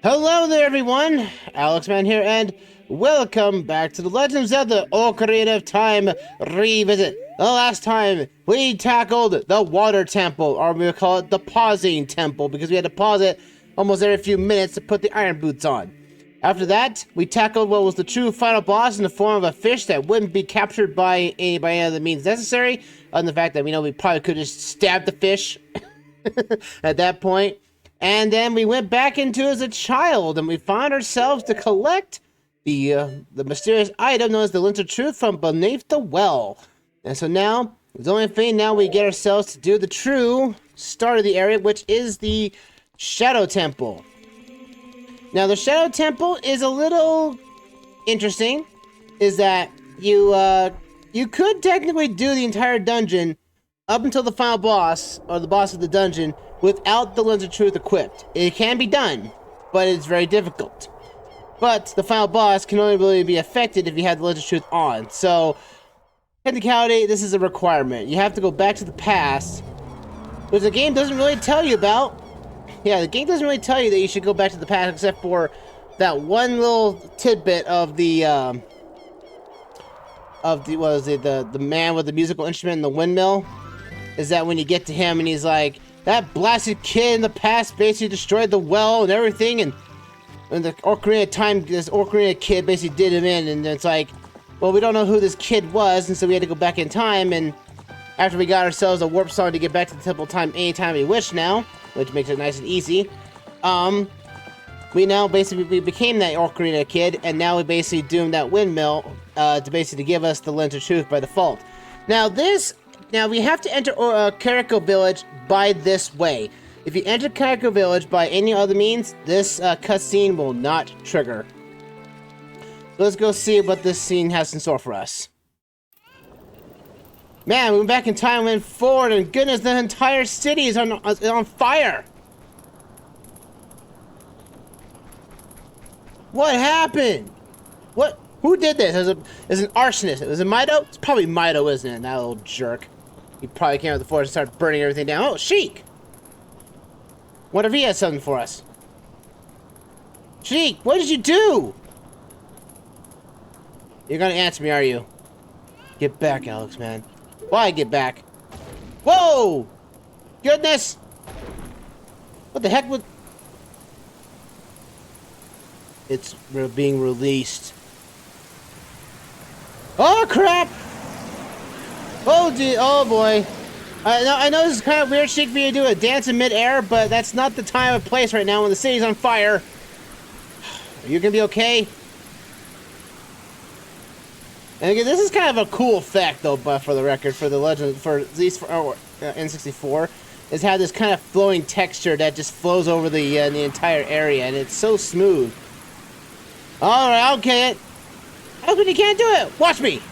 Hello there, everyone! Alexman here, and welcome back to the Legend of Zelda Ocarina of Time Revisit. The last time, we tackled the Water Temple, or we would call it the Pausing Temple, because we had to pause it almost every few minutes to put the iron boots on. After that, we tackled what was the true final boss in the form of a fish that wouldn't be captured by any other means necessary, other than the fact that we probably could just stab the fish at that point. And then we went back into as a child, and we found ourselves to collect the mysterious item known as the Lens of Truth from beneath the well. And so now, the only thing now we get ourselves to do the true start of the area, which is the Shadow Temple. Now, the Shadow Temple is a little interesting, is that you could technically do the entire dungeon up until the final boss, or the boss of the dungeon, without the Lens of Truth equipped. It can be done, but it's very difficult. But the final boss can only really be affected if you have the Lens of Truth on. So, technicality, this is a requirement. You have to go back to the past, which the game doesn't really tell you about. Yeah, the game doesn't really tell you that you should go back to the past, except for that one little tidbit of the the man with the musical instrument in the windmill. Is that when you get to him and he's like, that blasted kid in the past basically destroyed the well and everything, and the Ocarina of Time, this Ocarina kid basically did him in, and it's like, well, we don't know who this kid was, and so we had to go back in time, and after we got ourselves a warp song to get back to the Temple of Time anytime we wish now, which makes it nice and easy, we now basically became that Ocarina kid, and now we basically doomed that windmill to basically give us the Lens of Truth by default. Now we have to enter Kakariko Village by this way. If you enter Kakariko Village by any other means, this cutscene will not trigger. So let's go see what this scene has in store for us. Man, we went back in time, went forward, and goodness, the entire city is on fire! What happened? What? Who did this? As an arsonist? Was it Mido? It's probably Mido, isn't it? That little jerk. He probably came out of the forest and started burning everything down. Oh, Sheik! What if he has something for us? Sheik, what did you do? You're gonna answer me, are you? Get back, Alex, man. Why get back? Whoa! Goodness! What the heck was... It's being released. Oh, crap! Oh, gee, oh boy. I know this is kind of weird, Sheik, for you to do a dance in mid-air, but that's not the time or place right now when the city's on fire. Are you gonna be okay? And again, this is kind of a cool effect, though, but for the record, for the Legend, for at least for N64, is how this kind of flowing texture that just flows over the entire area, and it's so smooth. All right, okay. How come you can't do it? Watch me.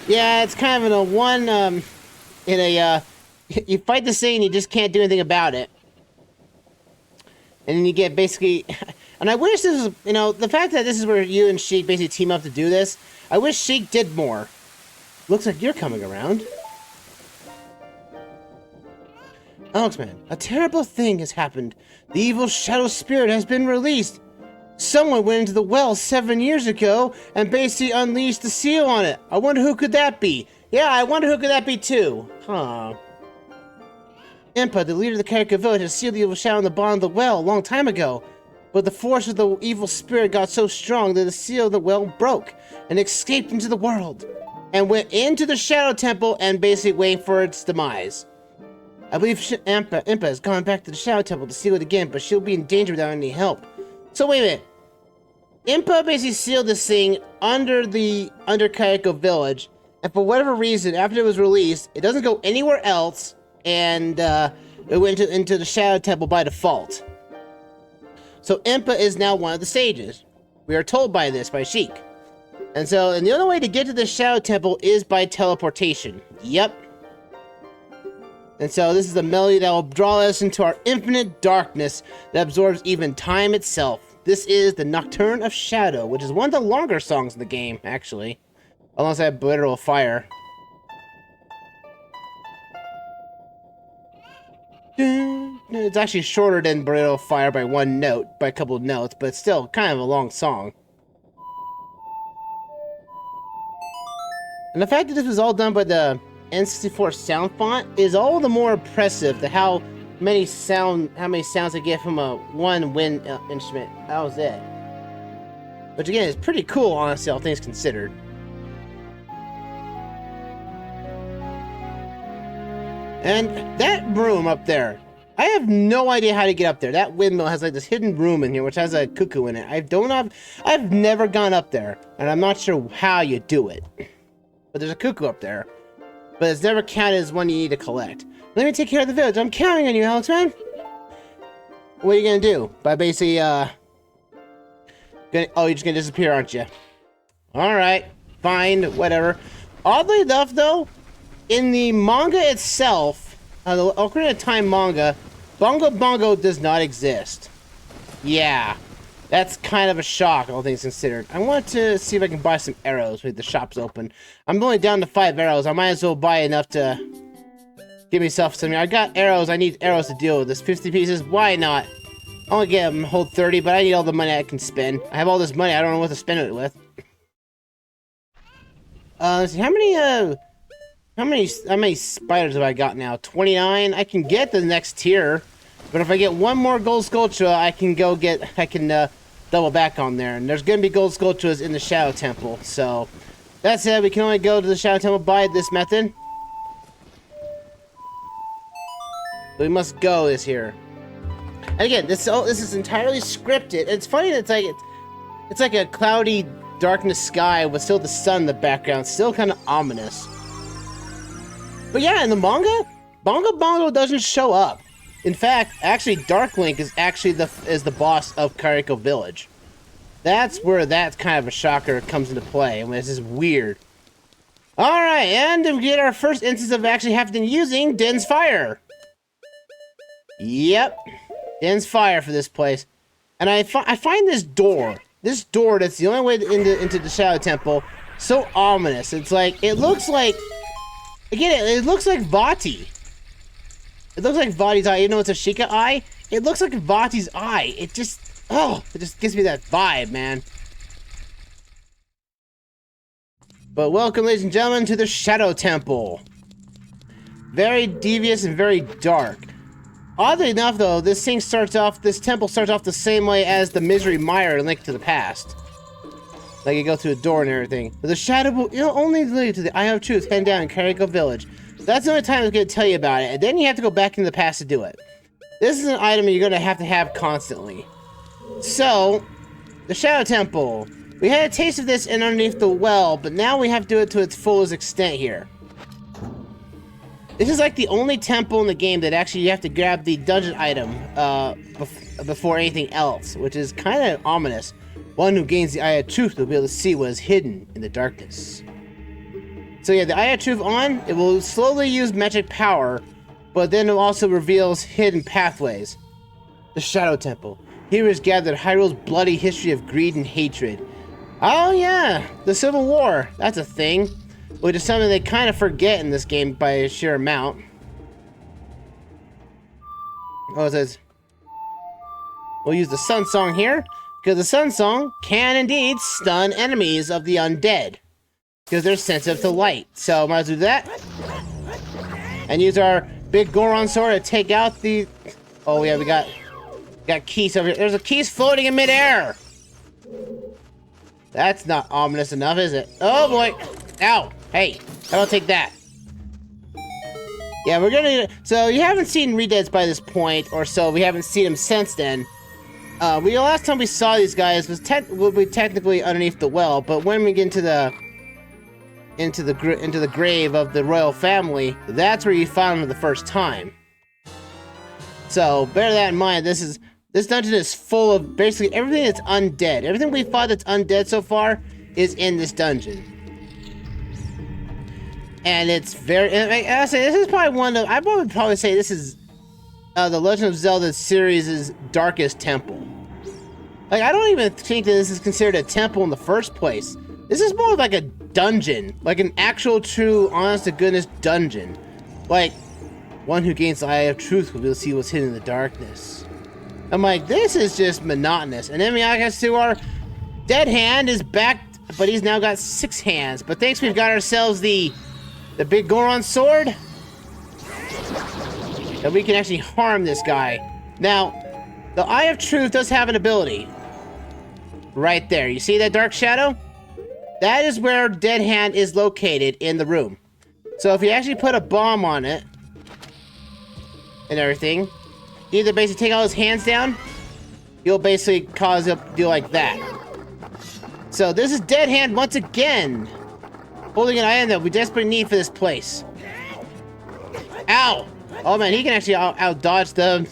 Yeah, it's kind of you fight the scene, you just can't do anything about it. And then you get basically, and I wish this was, the fact that this is where you and Sheik basically team up to do this, I wish Sheik did more. Looks like you're coming around. Alexman, a terrible thing has happened. The evil shadow spirit has been released. Someone went into the well 7 years ago and basically unleashed the seal on it. I wonder who could that be? Yeah, I wonder who could that be too. Huh. Impa, the leader of the Kakariko village, has sealed the evil shadow on the bottom of the well a long time ago. But the force of the evil spirit got so strong that the seal of the well broke and escaped into the world and went into the Shadow Temple and basically waiting for its demise. I believe Impa has gone back to the Shadow Temple to seal it again, but she'll be in danger without any help. So wait a minute. Impa basically sealed this thing under Kakariko Village, and for whatever reason, after it was released, it doesn't go anywhere else, and it went into the Shadow Temple by default. So Impa is now one of the sages. We are told by Sheik. And the only way to get to the Shadow Temple is by teleportation. Yep. And so this is the melody that will draw us into our infinite darkness that absorbs even time itself. This is the Nocturne of Shadow, which is one of the longer songs in the game, actually. Unless I have literal fire. Dun, it's actually shorter than Burrito of Fire by one note, by a couple of notes, but still kind of a long song. And the fact that this was all done by the N64 sound font is all the more impressive to how many sounds I get from a one wind instrument. That was it. Which again is pretty cool, honestly, all things considered. And that room up there, I have no idea how to get up there. That windmill has like this hidden room in here, which has a cuckoo in it. I've never gone up there, and I'm not sure how you do it. But there's a cuckoo up there. But it's never counted as one you need to collect. Let me take care of the village. I'm counting on you, Alexman. What are you gonna do? By basically, oh, you're just gonna disappear, aren't you? Alright, fine, whatever. Oddly enough, though, in the manga itself, the Ocarina of Time manga, Bongo does not exist. Yeah. That's kind of a shock, all things considered. I want to see if I can buy some arrows with the shop's open. I'm only down to 5 arrows. I might as well buy enough to give myself something. I got arrows. I need arrows to deal with this. 50 pieces. Why not? I only get them hold 30, but I need all the money I can spend. I have all this money. I don't know what to spend it with. Let's see. How many spiders have I got now? 29. I can get the next tier. But if I get one more gold Skulltula, I can double back on there. And there's going to be gold Skulltulas in the Shadow Temple. So, that said, we can only go to the Shadow Temple by this method. We must go this here. And again, this is entirely scripted. It's funny that it's like a cloudy darkness sky with still the sun in the background. Still kind of ominous. But yeah, in the manga, Bongo doesn't show up. In fact, actually, Dark Link is actually the boss of Kakariko Village. That's where that kind of a shocker comes into play, and this is weird. Alright, and we get our first instance of actually having using Den's Fire. Yep, Den's Fire for this place. And I find this door that's the only way into the Shadow Temple so ominous. It's like, it looks like Vati. It looks like Vati's eye, even though it's a Sheikah eye. It looks like Vati's eye. It just gives me that vibe, man. But welcome, ladies and gentlemen, to the Shadow Temple. Very devious and very dark. Oddly enough, though, this temple starts off the same way as the Misery Mire in Link to the Past. Like you go through a door and everything. But the Shadow will only lead to the Eye of Truth heading down in Kakariko Village. That's the only time I'm going to tell you about it, and then you have to go back into the past to do it. This is an item you're going to have constantly. So, the Shadow Temple. We had a taste of this in underneath the well, but now we have to do it to its fullest extent here. This is like the only temple in the game that actually you have to grab the dungeon item before anything else, which is kind of ominous. One who gains the Eye of Truth will be able to see what is hidden in the darkness. So yeah, the Eye of Truth on, it will slowly use magic power, but then it also reveals hidden pathways. The Shadow Temple. Here is gathered Hyrule's bloody history of greed and hatred. Oh yeah, the Civil War. That's a thing. Which is something they kind of forget in this game by a sheer amount. Oh, it says, we'll use the Sun Song here, because the Sun Song can indeed stun enemies of the undead. Because they're sensitive to light. So, might as well do that. And use our Biggoron sword to take out the... Oh yeah, we got keys over here. There's a keys floating in midair! That's not ominous enough, is it? Oh boy! Ow! Hey, how about take that? Yeah, we're gonna... So, you haven't seen Redeads by this point, or so. We haven't seen them since then. The last time we saw these guys was technically underneath the well, but when we get into the grave of the royal family, that's where you found them the first time. So bear that in mind. This dungeon is full of basically everything that's undead. Everything we fought that's undead so far is in this dungeon. And it's very... I say this is probably one of... I would probably say this is the Legend of Zelda series' darkest temple. Like, I don't even think that this is considered a temple in the first place. This is more like a dungeon. Like an actual, true, honest-to-goodness dungeon. Like, One who gains the Eye of Truth will be able to see what's hidden in the darkness. I'm like, this is just monotonous. And then we access to our dead hand is back, but he's now got 6 hands. But thanks, we've got ourselves the Biggoron sword. And we can actually harm this guy. Now, the Eye of Truth does have an ability. Right there. You see that dark shadow? That is where dead hand is located in the room. So if you actually put a bomb on it and everything, either basically take all his hands down, you'll basically cause it to do like that. So this is dead hand once again, holding an item that we desperately need for this place. Ow! Oh man, he can actually out-dodge the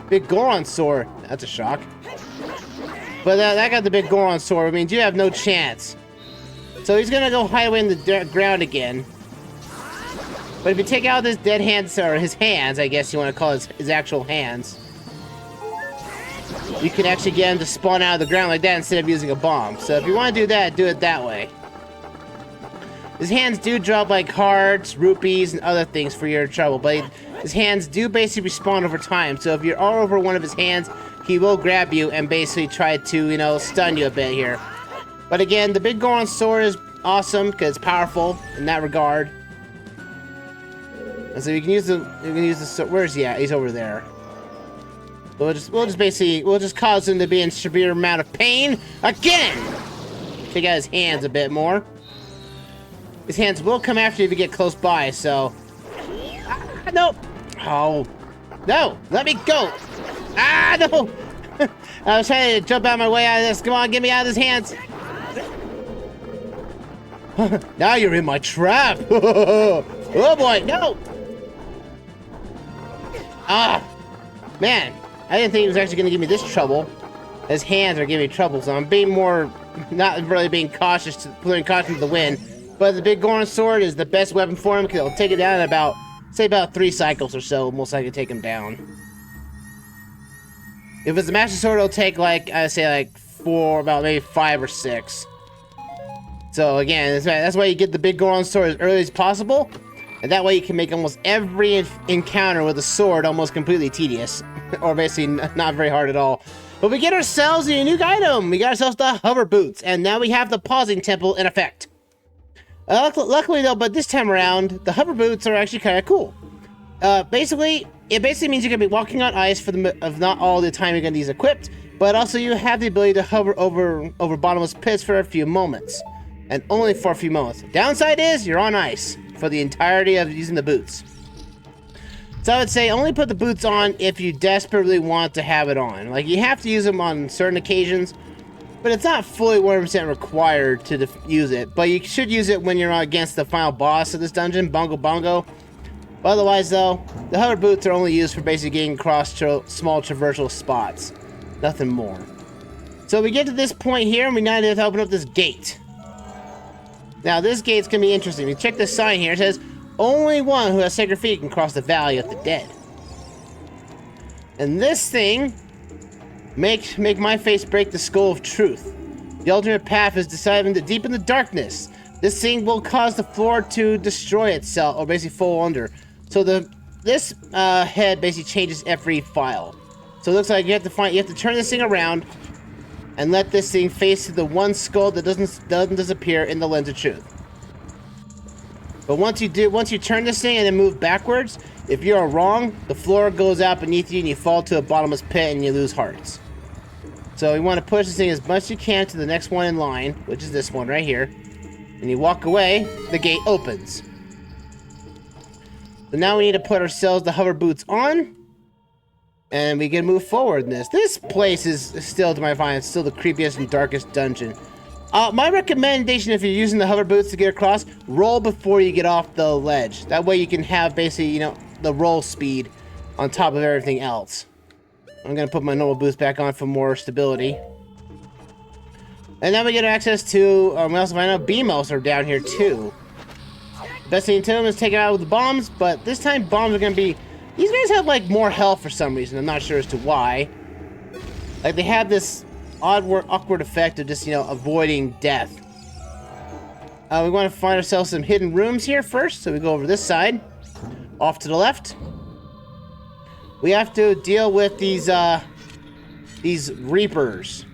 Biggoron sword. That's a shock. But that got the Biggoron sword. I mean, you have no chance. So he's gonna go hide away in the ground again. But if you take out his dead hands, or his hands, I guess you want to call it his actual hands, you can actually get him to spawn out of the ground like that instead of using a bomb. So if you want to do that, do it that way. His hands do drop like hearts, rupees, and other things for your trouble, but his hands do basically respawn over time. So if you're all over one of his hands, he will grab you and basically try to, you know, stun you a bit here. But again, the Biggoron sword is awesome because it's powerful in that regard. And so you can use the where's he at? He's over there. We'll just cause him to be in severe amount of pain again. Take out his hands a bit more. His hands will come after you if you get close by, so... Ah, no! Oh. No! Let me go! Ah, no! I was trying to jump out my way out of this. Come on, get me out of his hands! Now you're in my trap! Oh boy, no! Ah! Man, I didn't think he was actually going to give me this trouble. His hands are giving me trouble, so I'm being more... Not really being cautious, putting caution to the wind. But the Biggoron sword is the best weapon for him, because it'll take it down in about, say about 3 cycles or so, most likely take him down. If it's a Master Sword, it'll take like, I'd say like 4, about maybe 5 or 6. So again, that's why you get the Biggoron sword as early as possible, and that way you can make almost every encounter with a sword almost completely tedious, or basically not very hard at all. But we get ourselves a new item. We got ourselves the hover boots, and now we have the pausing temple in effect. Luckily though, but this time around, the hover boots are actually kind of cool. It basically means you're gonna be walking on ice for not all the time you're gonna use equipped, but also you have the ability to hover over bottomless pits for a few moments, and only for a few moments. Downside is you're on ice for the entirety of using the boots. So I would say only put the boots on if you desperately want to have it on. Like, you have to use them on certain occasions, but it's not fully 100% required to use it. But you should use it when you're against the final boss of this dungeon, Bongo. But otherwise though, the hover boots are only used for basically getting across small traversal spots. Nothing more. So we get to this point here, and we now need to open up this gate. Now this gate's gonna be interesting. We check this sign here. It says, only one who has sacred feet can cross the valley of the dead. And this thing make my face break the skull of truth. The alternate path is deciding to deepen the darkness. This thing will cause the floor to destroy itself, or basically fall under. So this head basically changes every file. So it looks like you have to turn this thing around and let this thing face to the one skull that doesn't disappear in the lens of truth. But once you turn this thing and then move backwards, if you're wrong, the floor goes out beneath you and you fall to a bottomless pit and you lose hearts. So you want to push this thing as much as you can to the next one in line, which is this one right here. And you walk away, the gate opens. So now we need to put ourselves the hover boots on. And we can move forward in this. This place is still, to my mind, still the creepiest and darkest dungeon. My recommendation, if you're using the hover boots to get across, roll before you get off the ledge. That way you can have basically, you know, the roll speed on top of everything else. I'm gonna put my normal boots back on for more stability. And now we get access to, we also find out B-Mouse are down here too. Best thing to them is take it out with the bombs, but this time bombs are gonna be, these guys have like more health for some reason. I'm not sure as to why. Like, they have this awkward effect of just, you know, avoiding death. We want to find ourselves some hidden rooms here first, so we go over this side, off to the left, we have to deal with these Reapers.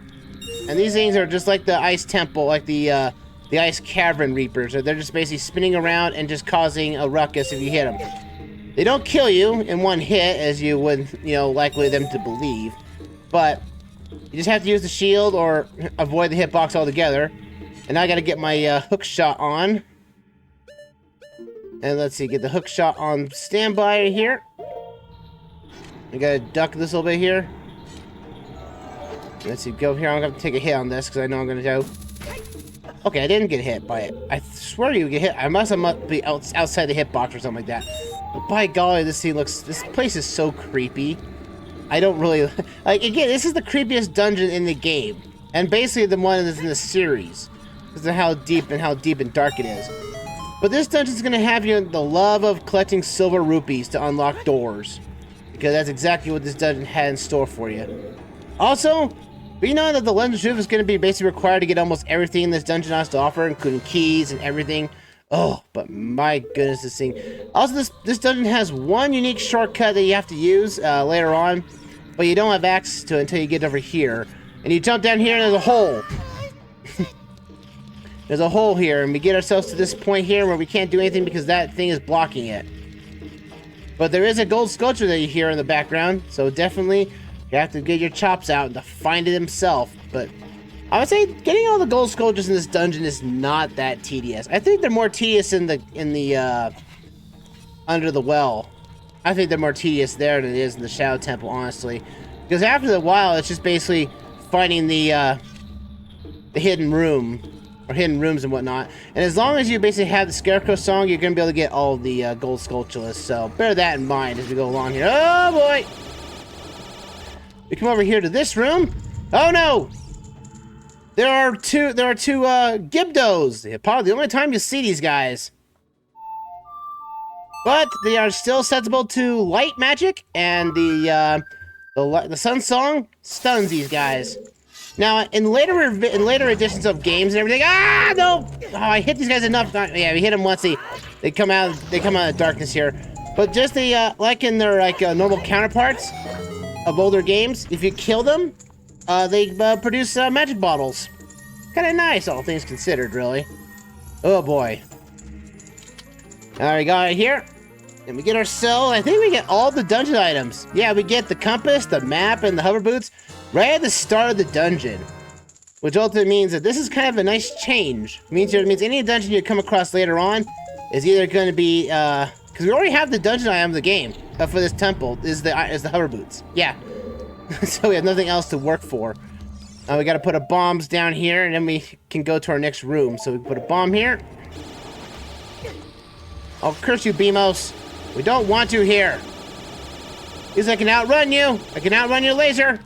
And these things are just like the Ice Temple, like the Ice Cavern Reapers. They're just basically spinning around and just causing a ruckus if you hit them. They don't kill you in one hit, as you would, you know, likely them to believe. But you just have to use the shield or avoid the hitbox altogether. And now I gotta get my hook shot on. And let's see, get the hook shot on standby here. I gotta duck this a little bit here. Let's see, go here. I'm gonna take a hit on this because I know I'm gonna go. Okay, I didn't get hit by it. I swear you get hit. I must be outside the hitbox or something like that. But by golly, this place is so creepy. I don't really like. Again, this is the creepiest dungeon in the game, and basically the one that's in the series because of how deep and dark it is. But this dungeon's gonna have you in the love of collecting silver rupees to unlock doors, because that's exactly what this dungeon had in store for you. Also, we know that the Legend of Truth is going to be basically required to get almost everything this dungeon has to offer, including keys and everything. Oh, but my goodness, this thing. Also, this dungeon has one unique shortcut that you have to use later on, but you don't have access to it until you get over here. And you jump down here and there's a hole. There's a hole here, and we get ourselves to this point here where we can't do anything because that thing is blocking it. But there is a gold sculpture that you hear in the background, so definitely you have to get your chops out and to find it himself. But I would say getting all the gold sculptures in this dungeon is not that tedious. I think they're more tedious in the under the well. I think they're more tedious there than it is in the Shadow Temple, honestly. Because after the while, it's just basically finding the hidden room, or hidden rooms and whatnot. And as long as you basically have the Scarecrow song, you're going to be able to get all the gold sculptures. So bear that in mind as we go along here. Oh boy! We come over here to this room. Oh no! There are two Gibdos. Probably the only time you see these guys. But they are still sensible to light magic, and the sun song stuns these guys. Now, in later editions of games and everything, no! Oh, I hit these guys enough. Yeah, we hit them once. They come out of darkness here. But just like in their normal counterparts of older games, if you kill them, they produce magic bottles. Kind of nice, all things considered, really. Oh boy. Alright, we got it here. And we get ourselves, I think we get all the dungeon items. Yeah, we get the compass, the map, and the hover boots right at the start of the dungeon. Which ultimately means that this is kind of a nice change. It means any dungeon you come across later on is either going to be, because we already have the dungeon item of the game for this temple, is the hover boots. Yeah. So we have nothing else to work for. We got to put bombs down here, and then we can go to our next room. So we put a bomb here. Oh, curse you, Beamos. We don't want you here. Because I can outrun you. I can outrun your laser.